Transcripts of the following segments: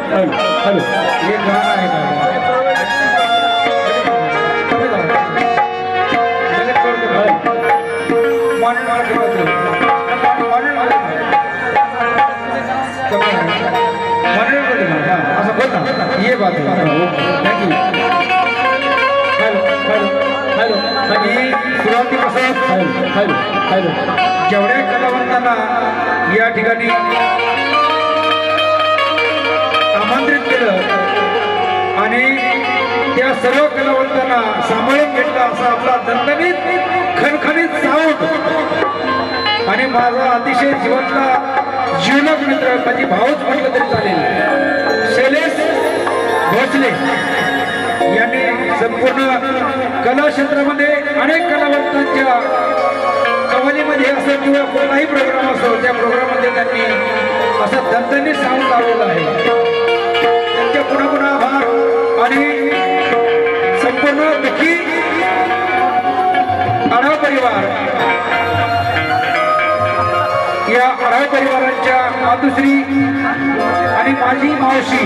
Hello हे गाणं आहे का ये बात है thank you hello hello hello आणि सुरुवातीपासून हॅलो हॅलो जेवढ्या कलावंतांना या ठिकाणी आमंत्रित केलं आणि त्या सर्व कलावंतांना सांभाळून घेतला असा आपला दणदणीत खणखणीत साऊंड आणि माझा अतिशय जीवनातला जीवनक मित्र माझी भाऊच म्हटलं तरी चालेल शैलेश भोसले यांनी संपूर्ण कला क्षेत्रामध्ये अनेक कलावंतांच्या कवालीमध्ये असो किंवा कोणताही प्रोग्राम असो त्या प्रोग्राममध्ये त्यांनी असं दणदणीत साऊंड लावलेलं आहे त्यांचे पुन्हा पुन्हा आभार आणि संपूर्ण दुःखी आढाव परिवार या आढाव परिवारांच्या मातुश्री आणि माझी मावशी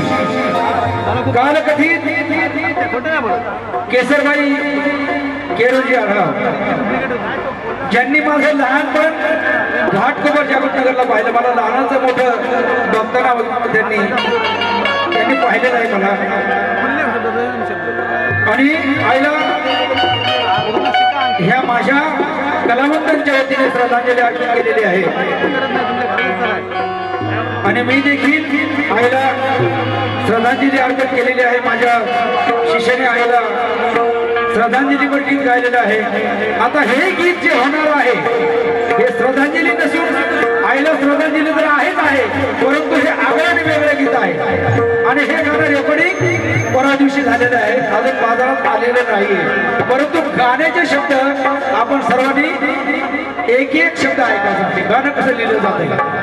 कालकथित केसरबाई केरोजी आढाव ज्यांनी माझं लहानपण घाटकोपर जागृतनगरला पाहिलं मला लहानाचं मोठं बघताना त्यांनी पाहिलेलं आहे मला आणि आईला ह्या माझ्या कलावंतांच्या वतीने श्रद्धांजली अर्पण केलेली आहे आणि मी देखील आईला श्रद्धांजली अर्पण केलेली आहे माझ्या शिष्याने आईला श्रद्धांजलीवर गीत गायलेलं आहे आता हे गीत जे होणार आहे हे श्रद्धांजली नसून आईला श्रद्धांजली तर आहेच आहे परंतु हे आगळं वेगळं गीत आहे आणि हे गाणं रेकॉर्डिंग परवा दिवशी झालेलं आहे अजून बाजारात आलेलं नाहीये परंतु गाण्याचे शब्द आपण सर्वांनी एक एक शब्द ऐकायचे गाणं कसं लिहिलं जातं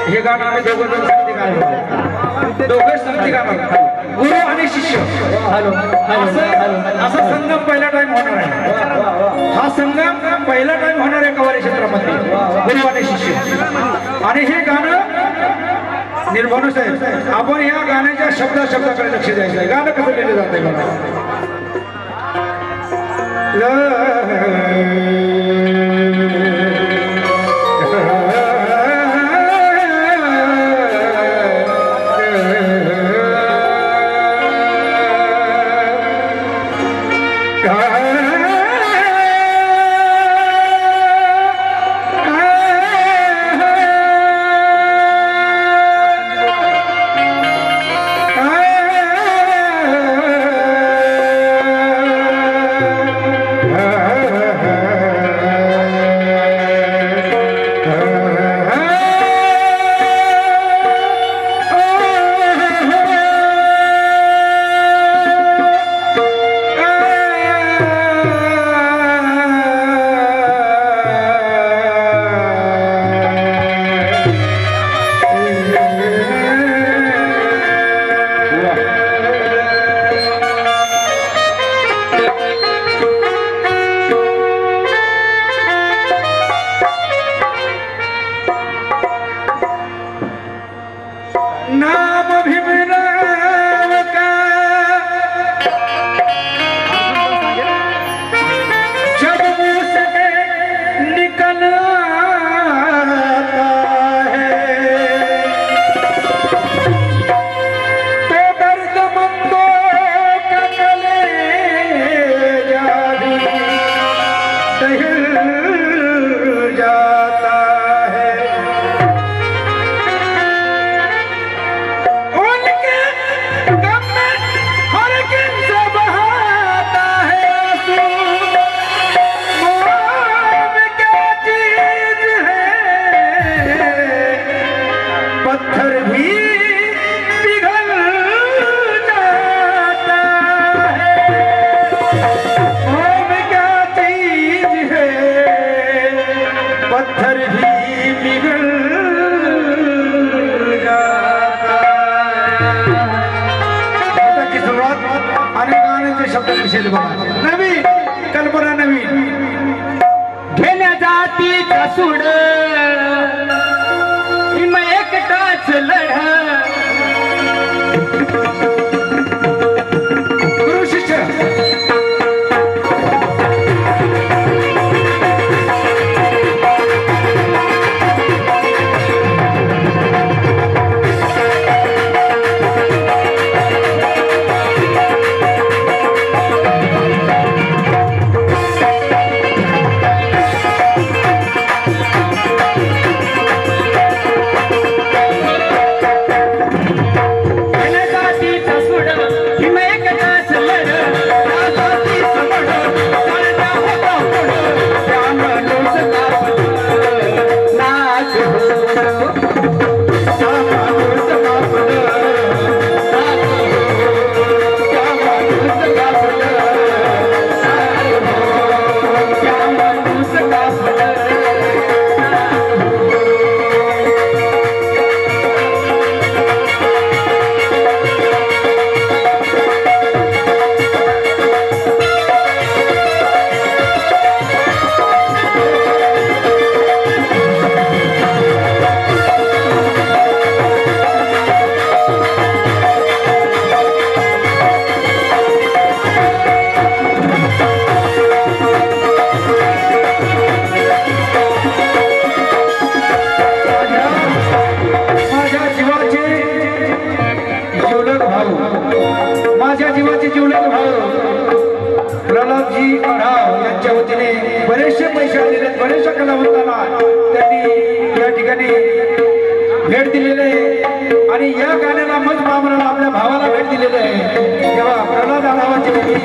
हे गाणं आम्ही दोघं संगती गाणार गुरु आणि शिष्य असा संगम पहिला टाइम होणार आहे हा संगम पहिला टाइम होणार आहे कवाली क्षेत्रामध्ये गुरु आणि शिष्य आणि हे गाणं निर्भर साहेब आपण या गाण्याच्या शब्दाकडे लक्ष द्यायचं आहे गाणं कसं केलं जातंय बघा पत्थर भी पिघल जाता गीताची सुरुवात आणि गाण्याचे शब्द विषय बघा नवीन कल्पना नवीन घेण्या जातीचा सूड मग एकटाच लढ गुरु शिष्य माझ्या जीवाचे जीवलग भाऊ प्रल्हादजी आढाव यांच्या वतीने बरेचसे पैसे आलेले आहेत बरेचशा कलावंतांना त्यांनी या ठिकाणी भेट दिलेले आणि या गाण्याला मज बामराला आपल्या भावाला भेट दिलेली आहे तेव्हा प्रल्हाद आढावांची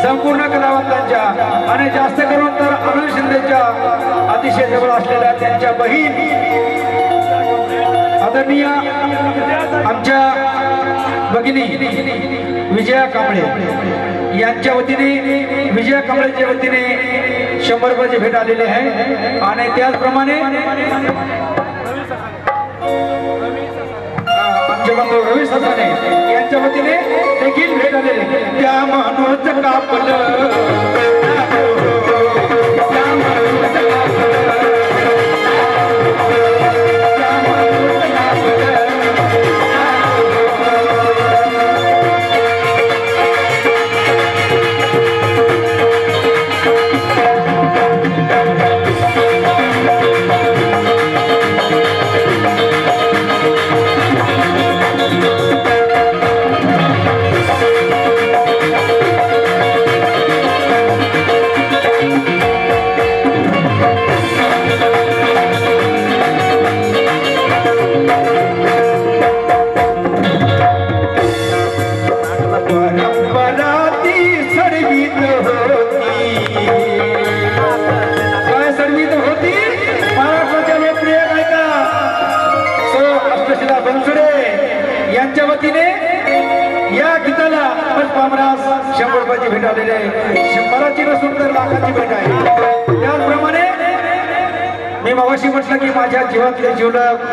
संपूर्ण कलावंतांच्या आणि जास्त करून तर अरुण शिंदेच्या अतिशय जवळ असलेल्या त्यांच्या बहीण आदरणीय आमच्या भगिनी विजया कांबळे यांच्या वतीने विजया कांबळेच्या वतीने 100 रुपयाची भेट आलेली आहे आणि त्याचप्रमाणे आमचे बंधू रवी ससाने यांच्या वतीने देखील भेट आलेले त्या माणूस कापलं यांच्या वतीने या गीताला पामरास 100 रुपयाची भेट आलेली आहे 100ची नसून तर लाखाची भेट आहे त्याचप्रमाणे मी मगाशी म्हटलं की माझ्या जीवातले जीवलग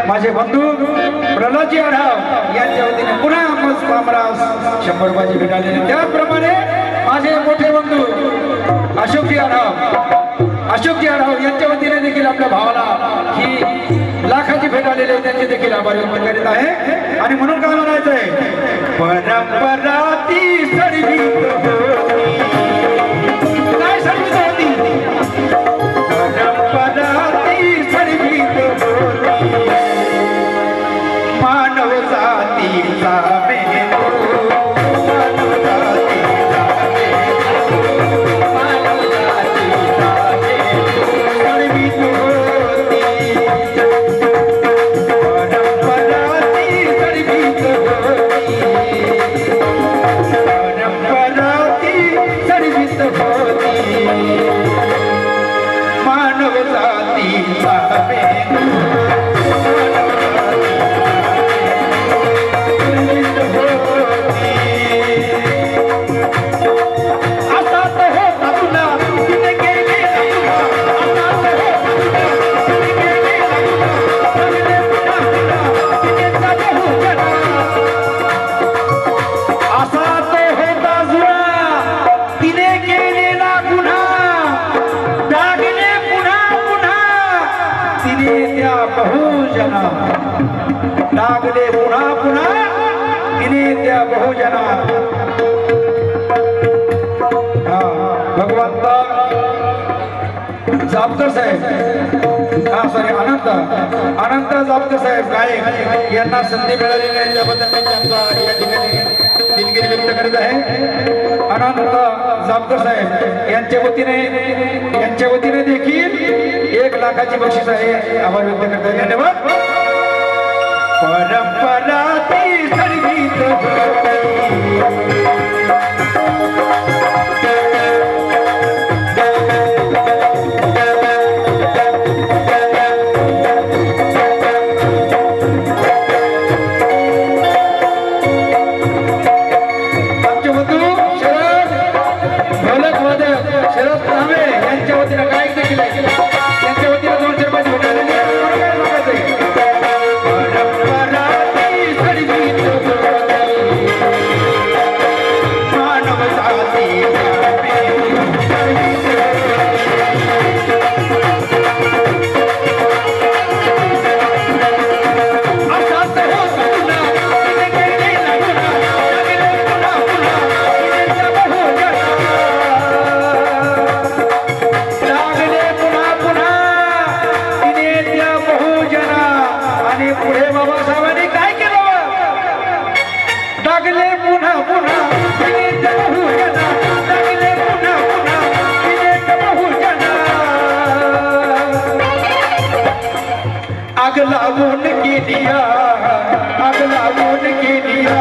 माझे बंधू प्रल्हादजी आढाव यांच्या वतीने पुन्हा पामरास 100 रुपयाची भेट आलेली त्याचप्रमाणे माझे मोठे बंधू अशोकजी आढाव अशोकजी आढाव यांच्या वतीने देखील आपल्या भावाला ही लाखाची भेट आलेली आहे, त्यांचे देखील आभार व्यक्त करीत आहे. आणि म्हणून काय म्हणायचंय, परंपरा ती सडवीत होती, काय सडवीत होती, परंपरा ती सडवीत होती, मानव जातीचा मेंदू, मानव जातीचा मेंदू, मानव जातीचा मेंदू सडवीत होती, परंपरा ती सडवीत होती, परंपरा ती सडवीत होती, मानव जातीचा मेंदू, लागले पुन्हा पुन्हा तिने त्या बहुजना. भगवंता जाबकर साहेब, अनंत अनंत जाबकर साहेब गायक यांना संधी मिळालेली आहे, त्याबद्दल मी त्यांचा या ठिकाणी दिलगिरी व्यक्त करीत आहे. अनंत जाबकर साहेब यांच्या वतीने देखील 1 लाखाची बक्षीस आहे, आभार व्यक्त करत आहे. धन्यवाद. परंपरा ती सडवीत शरद तांबे यांच्या वतीने गायक देखील आहे, त्यांच्या वतीने 200 रुपयाची भेट आलेली आहे. आग लावून केलिया, आग लावून केलिया,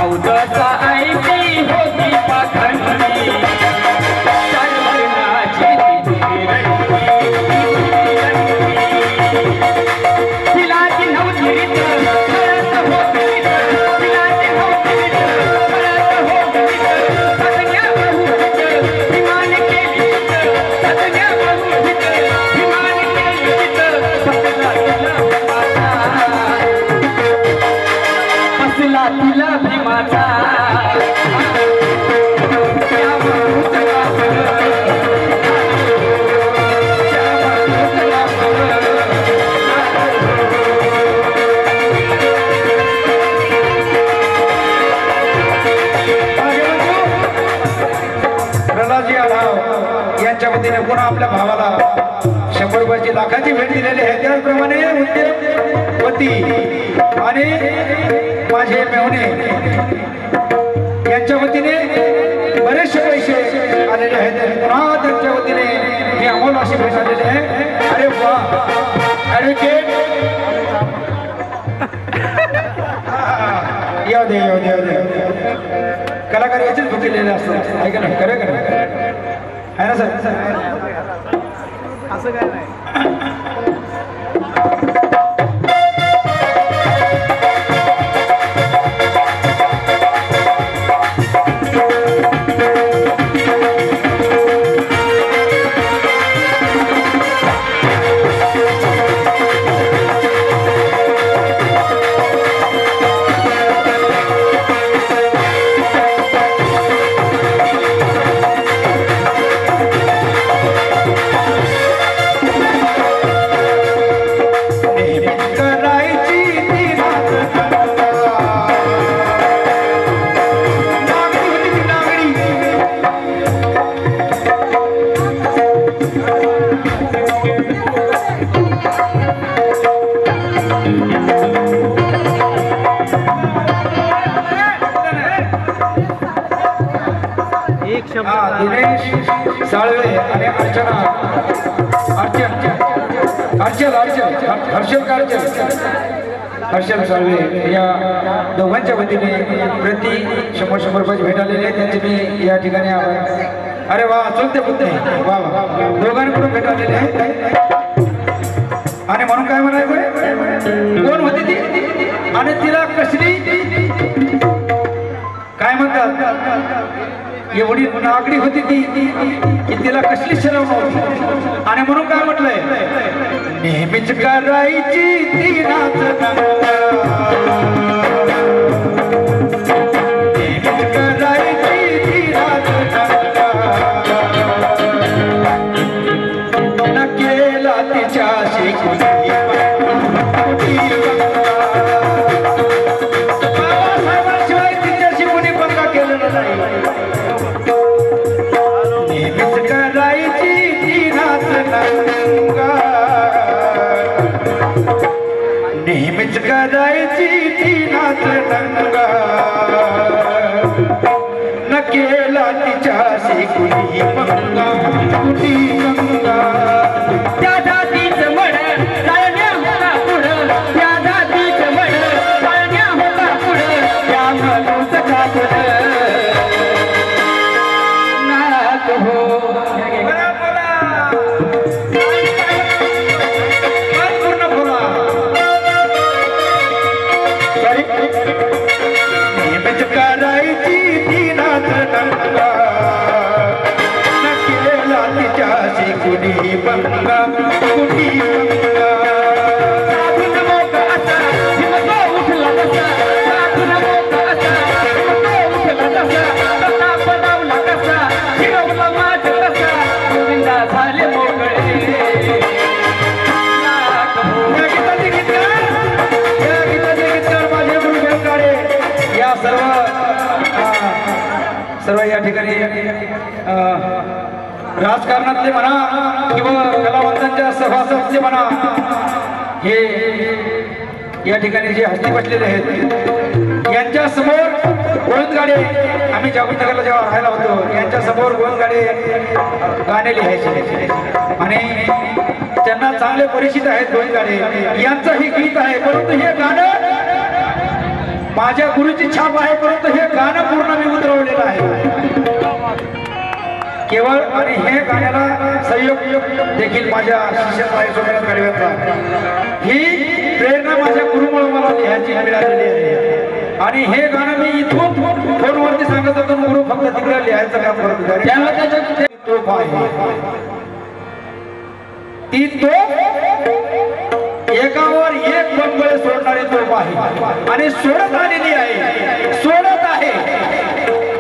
औदसा ऐसी होती पाखंडी सरदारजी आढाव यांच्या वतीने पुन्हा आपल्या भावाला 100 रुपयाची लाखाची भेट दिलेली आहे. त्याचप्रमाणे उद्योगपती आणि माझे मेहुणे यांच्या वतीने बरेचसे पैसे आलेले आहेत. पुन्हा त्यांच्या वतीने ही अमोल अशी भेट आलेली आहे. अरे वा ॲडव्होकेट येऊ दे येऊ दे येऊ दे. कलाकार याचेच भुकेलेले असतात. ऐका ना खरं खरं आहे ना सर. असं काय नाही. दिनेश साळवे आणि अर्चना हर्षल साळवे या दोघांच्या वतीने प्रति 100 रुपयाची भेट आलेली आहे. त्यांचे मी या ठिकाणी अरे वा चलते बोलते वा वा दोघांकडून भेट आलेले आहे. आणि म्हणून काय म्हणायचं कोण होती ती आणि तिला कसली काय म्हणतात एवढी नागडी होती ती की तिला कसली शरम नव्हती. आणि म्हणून काय म्हटलंय नेहमीच करायची ती नाच नेहमीच करायची ती नाच न केला तिच्याशी बाबासाहेबांशिवाय तिच्याशी कोणी पंगा केलेला नाही. नेहमीच करायची ती नाच नेहमीच करायची ती नाच न केला तिच्याशी कुणी पंगा कुणी पंगा. त्या जातीचं मड चालण्या होता पुढं त्या जातीचं मड चालण्या होता पुढं त्या माणूस का पुढं नाक हो पूर्ण बोला. नेहमीच करायची ती नाच न केला तिच्याशी कुणी पंगा कुणी पंगा. साधून मोक असा हिमतो उठला तसा साधून मोक असा हिमतो उठला तसा तसा बनवला कसा हिरवला माझ कसा गोविंदा झाले मोकळे नाक हो. या गीताचे गीतकार माझे गुरु बेलकाळे या सर्व या ठिकाणी राजकारणातले म्हणा किंवा कलावंतांच्या सभासदचे म्हणा हे या ठिकाणी जे हस्ती बसलेले आहेत यांच्या समोर गोविंदगाडे आम्ही जागृतनगरला जेव्हा राहायला होतो यांच्या समोर गोविंदगाडे गाणे लिहायचे आणि त्यांना चांगले परिचित आहेत गोविंदगाडे यांचं हे गीत आहे. परंतु हे गाणं माझ्या गुरुची छाप आहे. परंतु हे गाणं पूर्ण मी उतरवलेलं आहे केवळ. आणि हे गाण्याला सहयोग देखील माझ्या शिष्य आहे सोमनाथ गाडवेचा. ही प्रेरणा माझ्या गुरुमुळे मला लिहायची मिळालेली आहे. आणि हे गाणं मी इथून फोनवरती सांगत होतो गुरु फक्त तिकडे लिहायचं काम करत होता. त्याला तोफ आहे ती तोफ एकावर एक बंबळे सोडणारी तोफ आहे आणि सोडत आलेली आहे सोडत आहे.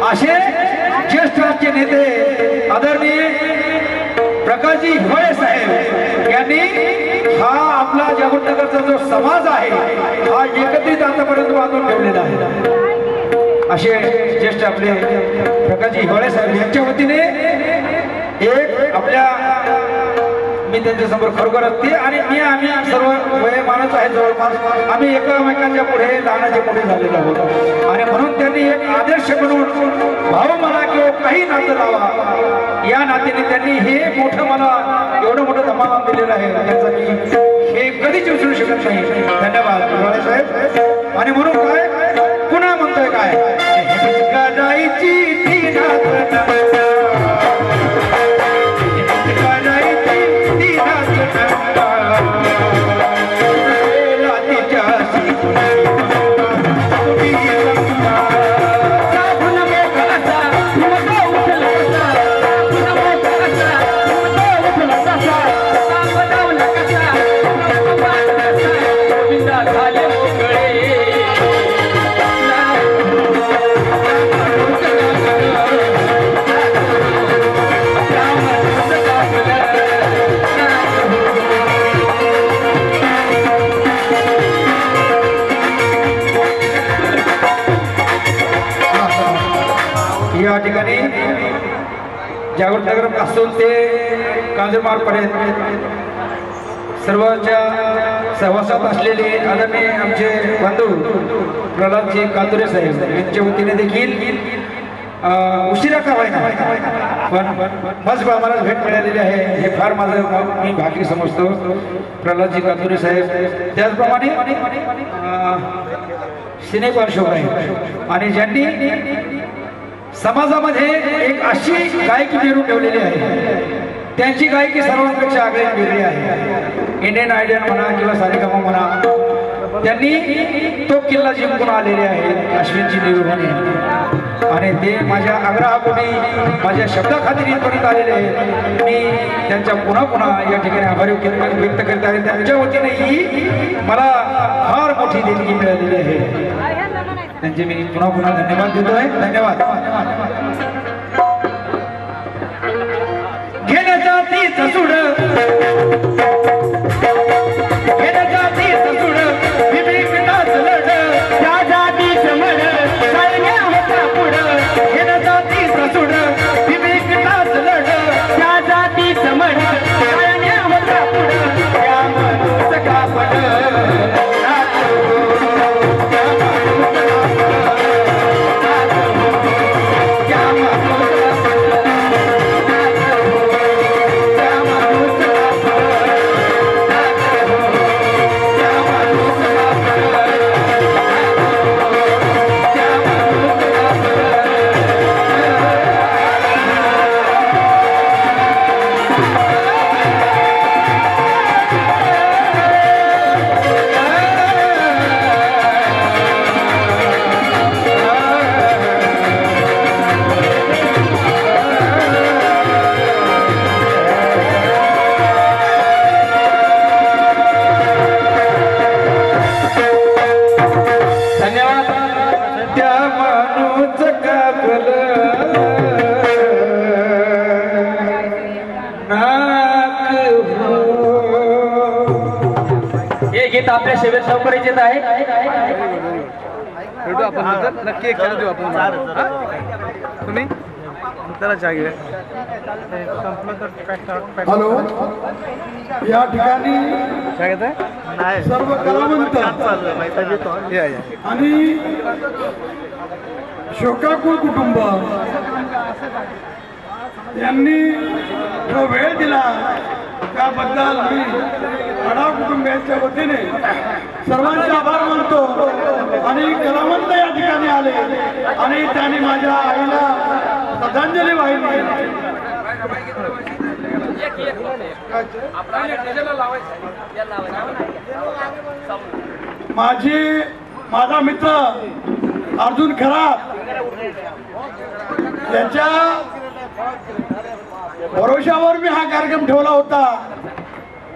असे ज्येष्ठ राजकीय नेते आदरणीय प्रकाशजी हिवाळे साहेब यांनी हा आपला जागृतनगरचा जो समाज आहे हा एकत्रित आतापर्यंत बांधून ठेवलेला आहे. असे ज्येष्ठ आपले प्रकाशजी हिवाळे साहेब यांच्या वतीने बसल्या मी त्यांच्यासमोर खरोखर असते आणि आम्ही सर्व वयमानच आहे जवळपास आम्ही एकमेकांच्या पुढे लहानाचे मोठे झालेलो आहोत आणि म्हणून त्यांनी एक आदर्श म्हणून भाऊ मला किंवा काही नातं लावा या नात्याने त्यांनी हे मोठं मला एवढं मोठं धमाल दिलेलं आहे त्याचा मी हे कधीच विसरू शकत नाही. धन्यवाद साहेब. आणि म्हणून काय पुन्हा म्हणतोय काय या ठिकाणी जागृतनगर पासून ते कांजूरमार्गपर्यंत सर्वच्या सहवासात असलेले आदरणीय आमचे बंधू प्रल्हादजी कातुरे साहेब यांच्या वतीने देखील उशिरा का व्हायना पण मस्त आम्हाला भेट मिळालेली आहे हे फार माझं मी भाग्य समजतो. प्रल्हादजी कातुरे साहेब त्याचप्रमाणे सिनेपार्श्व आहे आणि ज्यांनी समाजामध्ये एक अशी गायकी निर्माण ठेवलेली आहे त्यांची गायकी सर्वांपेक्षा आगळी वेगळी आहे. इंडियन आयडल म्हणा किंवा सारेगमा म्हणा त्यांनी तो किल्ला जिंकून आलेले आहे अश्विनची निर्माणे आणि ते माझ्या आग्रहापोटी माझ्या शब्दाखातीर इथपर्यंत आलेले आहेत. मी त्यांच्या पुन्हा पुन्हा या ठिकाणी आभार व्यक्त करत आहे. त्यांच्या वतीनेही मला फार मोठी देणगी मिळालेली आहे त्यांचे मी पुन्हा पुन्हा धन्यवाद देतो आहे. धन्यवाद. घेण्याचा तीच सुड घेण्याचा तीच सुड विवेक नाचलड त्या जातीच म्हण चालण्या होता पुढं घेण्याचा तीच सुड विवेक नाचलड त्या जातीच म्हण चालण्या होता पुढं त्या माणूस का पड आपल्या सेवेत लवकरच येत आहे. आपण नक्की एक देऊ आपण तुम्ही हॅलो या ठिकाणी सर्व कलावंत आणि शोकाकुल कुटुंब यांनी जो वेळ दिला त्याबद्दल मी आढाव कुटुंबियांच्या वतीने सर्वांचे आभार मानतो. आणि कलावंत या ठिकाणी आले आणि त्यांनी माझ्या आईला श्रद्धांजली वाहिली. माझा मित्र अर्जुन खरात त्याच्या भरोशावर मी हा कार्यक्रम ठेवला होता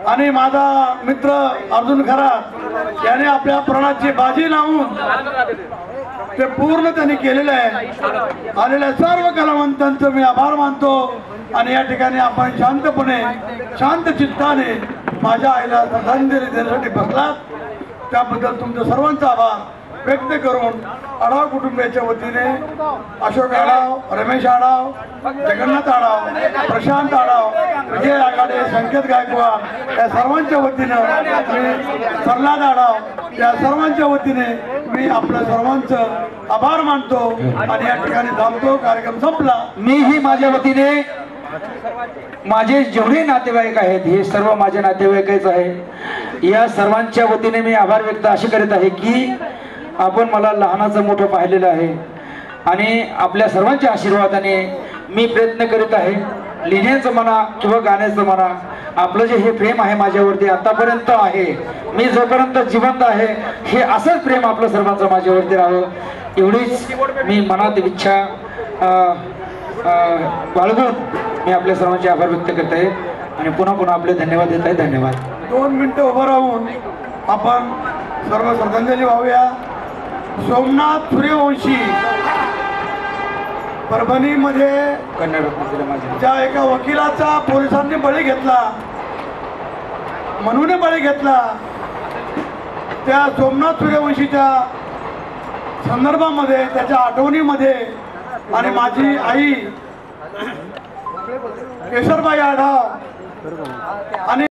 आणि माझा मित्र अर्जुन खरात याने आपल्या प्राणाची बाजी लावून ते पूर्ण त्यांनी केलेलं आहे. आलेल्या सर्व कलावंतांचं मी आभार मानतो आणि या ठिकाणी आपण शांतपणे शांत चित्ताने माझ्या आईला श्रद्धांजली देण्यासाठी बसलात त्याबद्दल तुमचं सर्वांचा आभार. व्यक्त करून आढाव कुटुंबियाच्या वतीने अशोक आढाव, रमेश आढाव, जगन्नाथ आढाव, प्रशांत आढाव, विजय आघाडे, संकेत गायकवाड या सर्वांच्या वतीनं मी प्रल्हाद आढाव या सर्वांच्या वतीने मी आपल्या सर्वांचं आभार मानतो आणि या ठिकाणी थांबतो. कार्यक्रम संपला. मीही माझ्या वतीने माझे जेवढे नातेवाईक आहेत हे सर्व माझे नातेवाईकच आहे. या सर्वांच्या वतीने मी आभार व्यक्त असे करीत आहे की आपण मला लहानाचं मोठं पाहिलेलं आहे आणि आपल्या सर्वांच्या आशीर्वादाने मी प्रयत्न करीत आहे. लिहिण्याचं म्हणा किंवा गाण्याचं म्हणा, आपलं जे हे प्रेम आहे माझ्यावरती आतापर्यंत आहे, मी जोपर्यंत जिवंत आहे हे असंच प्रेम आपलं सर्वांचं माझ्यावरती राहावं एवढीच मी मनात इच्छा बाळगून मी आपल्या सर्वांचे आभार व्यक्त करत आहे आणि पुन्हा पुन्हा आपले धन्यवाद देत आहे. धन्यवाद. 2 मिनिटं उभं राहून आपण सर्व श्रद्धांजली वाहूया. सोमनाथ सूर्यवंशी परभणीमध्ये ज्या एका वकिलाचा पोलिसांनी बळी घेतला, म्हणून बळी घेतला, त्या सोमनाथ सूर्यवंशीच्या संदर्भामध्ये त्याच्या आठवणीमध्ये आणि माझी आई केशरबाई आढाव आणि